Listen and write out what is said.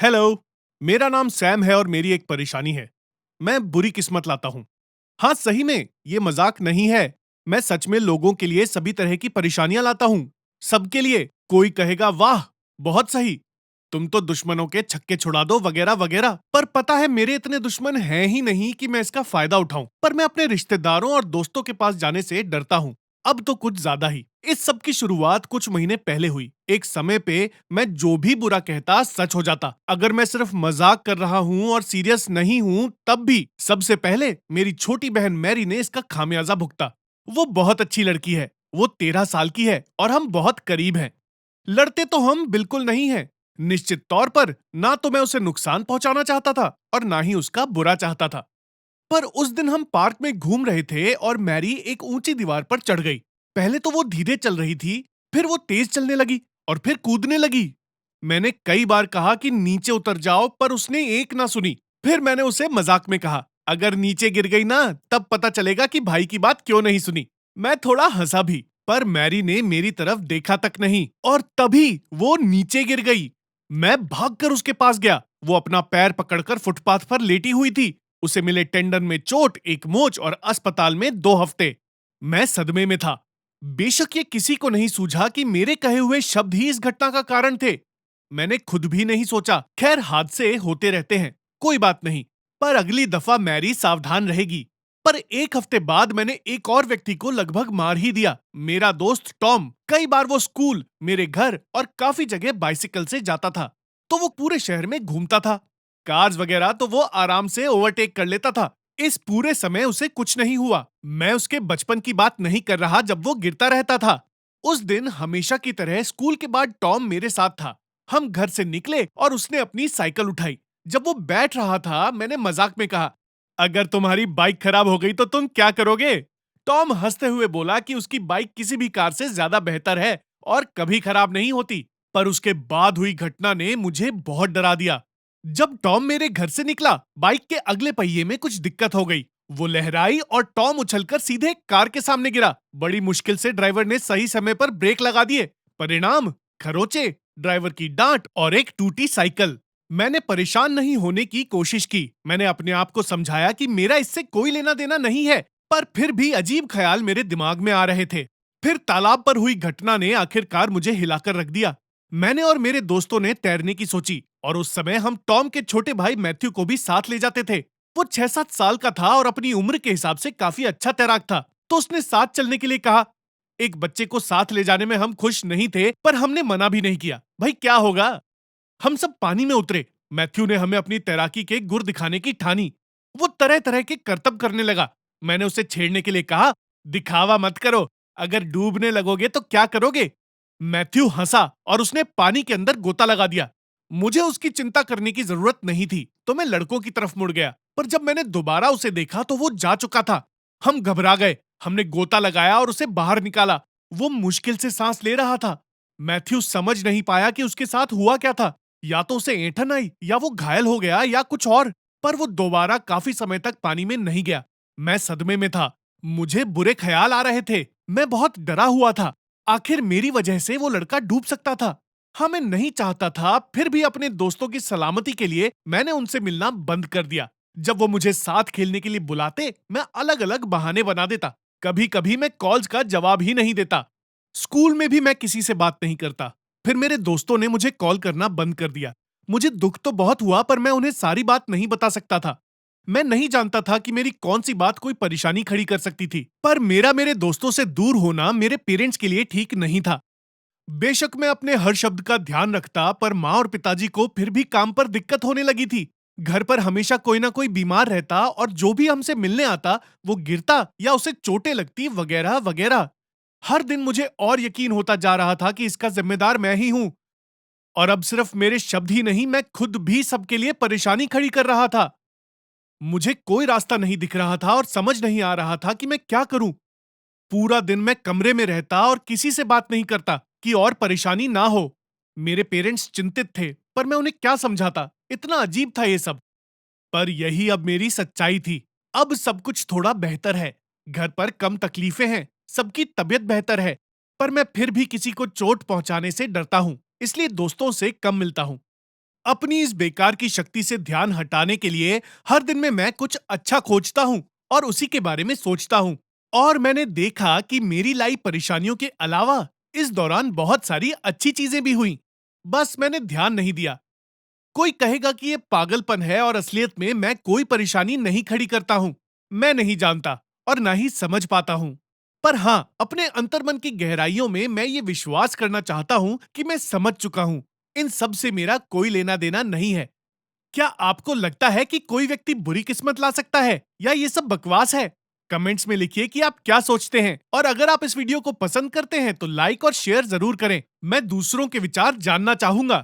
Hello, मेरा नाम Sam है और मेरी एक परेशानी है। मैं बुरी किस्मत लाता हूँ। हाँ, सही में, ये मजाक नहीं है। मैं सच में लोगों के लिए सभी तरह की परेशानियां लाता हूँ। सबके लिए। कोई कहेगा वाह, बहुत सही। तुम तो दुश्मनों के छक्के छुड़ा दो वगैरह वगैरह। पर पता है मेरे इतने दुश्मन हैं ही नहीं कि मैं इसका फायदा उठाऊं। पर मैं अपने रिश्तेदारों और दोस्तों के पास जाने से डरता हूँ। अब तो कुछ ज्यादा ही। इस सब की शुरुआत कुछ महीने पहले हुई। एक समय पे मैं जो भी बुरा कहता सच हो जाता। अगर मैं सिर्फ मजाक कर रहा हूँ और सीरियस नहीं हूँ तब भी। सबसे पहले मेरी छोटी बहन मैरी ने इसका खामियाजा भुगता। वो बहुत अच्छी लड़की है। वो 13 साल की है और हम बहुत करीब हैं। लड़ते तो हम बिल्कुल नहीं हैं। निश्चित तौर पर ना तो मैं उसे नुकसान पहुंचाना चाहता था और ना ही उसका बुरा चाहता था। पर उस दिन हम पार्क में घूम रहे थे और मैरी एक ऊंची दीवार पर चढ़ गई। पहले तो वो धीरे चल रही थी, फिर वो तेज चलने लगी और फिर कूदने लगी। मैंने कई बार कहा कि नीचे उतर जाओ, पर उसने एक ना सुनी। फिर मैंने उसे मजाक में कहा, अगर नीचे गिर गई ना तब पता चलेगा कि भाई की बात क्यों नहीं सुनी। मैं थोड़ा हंसा भी, पर मैरी ने मेरी तरफ देखा तक नहीं और तभी वो नीचे गिर गई। मैं भागकर उसके पास गया। वो अपना पैर पकड़कर फुटपाथ पर लेटी हुई थी। उसे मिले टेंडन में चोट, एक मोच और अस्पताल में 2 हफ्ते। मैं सदमे में था। बेशक ये किसी को नहीं सूझा कि मेरे कहे हुए शब्द ही इस घटना का कारण थे। मैंने खुद भी नहीं सोचा। खैर, हादसे होते रहते हैं, कोई बात नहीं। पर अगली दफा मैरी सावधान रहेगी। पर 1 हफ्ते बाद मैंने एक और व्यक्ति को लगभग मार ही दिया। मेरा दोस्त टॉम। कई बार वो स्कूल, मेरे घर और काफी जगह बाइसिकल से जाता था। तो वो पूरे शहर में घूमता था। कार्स वगैरह तो वो आराम से ओवरटेक कर लेता था। इस पूरे समय उसे कुछ नहीं हुआ। मैं उसके बचपन की बात नहीं कर रहा जब वो गिरता रहता था। उस दिन हमेशा की तरह स्कूल के बाद टॉम मेरे साथ था। हम घर से निकले और उसने अपनी साइकिल उठाई। जब वो बैठ रहा था मैंने मजाक में कहा, अगर तुम्हारी बाइक खराब हो गई तो तुम क्या करोगे? टॉम हंसते हुए बोला कि उसकी बाइक किसी भी कार से ज्यादा बेहतर है और कभी खराब नहीं होती। पर उसके बाद हुई घटना ने मुझे बहुत डरा दिया। जब टॉम मेरे घर से निकला, बाइक के अगले पहिए में कुछ दिक्कत हो गई। वो लहराई और टॉम उछलकर सीधे कार के सामने गिरा। बड़ी मुश्किल से ड्राइवर ने सही समय पर ब्रेक लगा दिए। परिणाम, खरोचे, ड्राइवर की डांट और एक टूटी साइकिल। मैंने परेशान नहीं होने की कोशिश की। मैंने अपने आप को समझाया कि मेरा इससे कोई लेना देना नहीं है। पर फिर भी अजीब ख्याल मेरे दिमाग में आ रहे थे। फिर तालाब पर हुई घटना ने आखिरकार मुझे हिलाकर रख दिया। मैंने और मेरे दोस्तों ने तैरने की सोची और उस समय हम टॉम के छोटे भाई मैथ्यू को भी साथ ले जाते थे। वो 6-7 साल का था और अपनी उम्र के हिसाब से काफी अच्छा तैराक था। तो उसने साथ चलने के लिए कहा। एक बच्चे को साथ ले जाने में हम खुश नहीं थे, पर हमने मना भी नहीं किया। भाई क्या होगा। हम सब पानी में उतरे। मैथ्यू ने हमें अपनी तैराकी के गुर दिखाने की ठानी। वो तरह तरह के करतब करने लगा। मैंने उसे छेड़ने के लिए कहा, दिखावा मत करो, अगर डूबने लगोगे तो क्या करोगे? मैथ्यू हंसा और उसने पानी के अंदर गोता लगा दिया। मुझे उसकी चिंता करने की जरूरत नहीं थी, तो मैं लड़कों की तरफ मुड़ गया। पर जब मैंने दोबारा उसे देखा तो वो जा चुका था। हम घबरा गए। हमने गोता लगाया और उसे बाहर निकाला। वो मुश्किल से सांस ले रहा था। मैथ्यू समझ नहीं पाया कि उसके साथ हुआ क्या था। या तो उसे ऐंठन आई, या वो घायल हो गया, या कुछ और। पर वो दोबारा काफी समय तक पानी में नहीं गया। मैं सदमे में था। मुझे बुरे ख्याल आ रहे थे। मैं बहुत डरा हुआ था। आखिर मेरी वजह से वो लड़का डूब सकता था। हाँ, मैं नहीं चाहता था, फिर भी अपने दोस्तों की सलामती के लिए मैंने उनसे मिलना बंद कर दिया। जब वो मुझे साथ खेलने के लिए बुलाते, मैं अलग अलग बहाने बना देता। कभी कभी मैं कॉल्स का जवाब ही नहीं देता। स्कूल में भी मैं किसी से बात नहीं करता। फिर मेरे दोस्तों ने मुझे कॉल करना बंद कर दिया। मुझे दुख तो बहुत हुआ, पर मैं उन्हें सारी बात नहीं बता सकता था। मैं नहीं जानता था कि मेरी कौन सी बात कोई परेशानी खड़ी कर सकती थी। पर मेरा मेरे दोस्तों से दूर होना मेरे पेरेंट्स के लिए ठीक नहीं था। बेशक मैं अपने हर शब्द का ध्यान रखता, पर माँ और पिताजी को फिर भी काम पर दिक्कत होने लगी थी। घर पर हमेशा कोई ना कोई बीमार रहता और जो भी हमसे मिलने आता वो गिरता या उसे चोटें लगती वगैरह वगैरह। हर दिन मुझे और यकीन होता जा रहा था कि इसका जिम्मेदार मैं ही हूं। और अब सिर्फ मेरे शब्द ही नहीं, मैं खुद भी सबके लिए परेशानी खड़ी कर रहा था। मुझे कोई रास्ता नहीं दिख रहा था और समझ नहीं आ रहा था कि मैं क्या करूं। पूरा दिन मैं कमरे में रहता और किसी से बात नहीं करता कि और परेशानी ना हो। मेरे पेरेंट्स चिंतित थे, पर मैं उन्हें क्या समझाता। इतना अजीब था ये सब। पर यही अब मेरी सच्चाई थी। अब सब कुछ थोड़ा बेहतर है। घर पर कम तकलीफें हैं, सबकी तबीयत बेहतर है। पर मैं फिर भी किसी को चोट पहुंचाने से डरता हूं, इसलिए दोस्तों से कम मिलता हूं। अपनी इस बेकार की शक्ति से ध्यान हटाने के लिए हर दिन में मैं कुछ अच्छा खोजता हूँ और उसी के बारे में सोचता हूँ। और मैंने देखा कि मेरी लाई परेशानियों के अलावा इस दौरान बहुत सारी अच्छी चीजें भी हुईं। बस मैंने ध्यान नहीं दिया। कोई कहेगा कि ये पागलपन है और असलियत में मैं कोई परेशानी नहीं खड़ी करता हूँ। मैं नहीं जानता और ना ही समझ पाता हूँ। पर हाँ, अपने अंतर्मन की गहराइयों में मैं ये विश्वास करना चाहता हूँ कि मैं समझ चुका हूँ। इन सब से मेरा कोई लेना देना नहीं है। क्या आपको लगता है कि कोई व्यक्ति बुरी किस्मत ला सकता है या ये सब बकवास है? कमेंट्स में लिखिए कि आप क्या सोचते हैं और अगर आप इस वीडियो को पसंद करते हैं तो लाइक और शेयर जरूर करें। मैं दूसरों के विचार जानना चाहूंगा।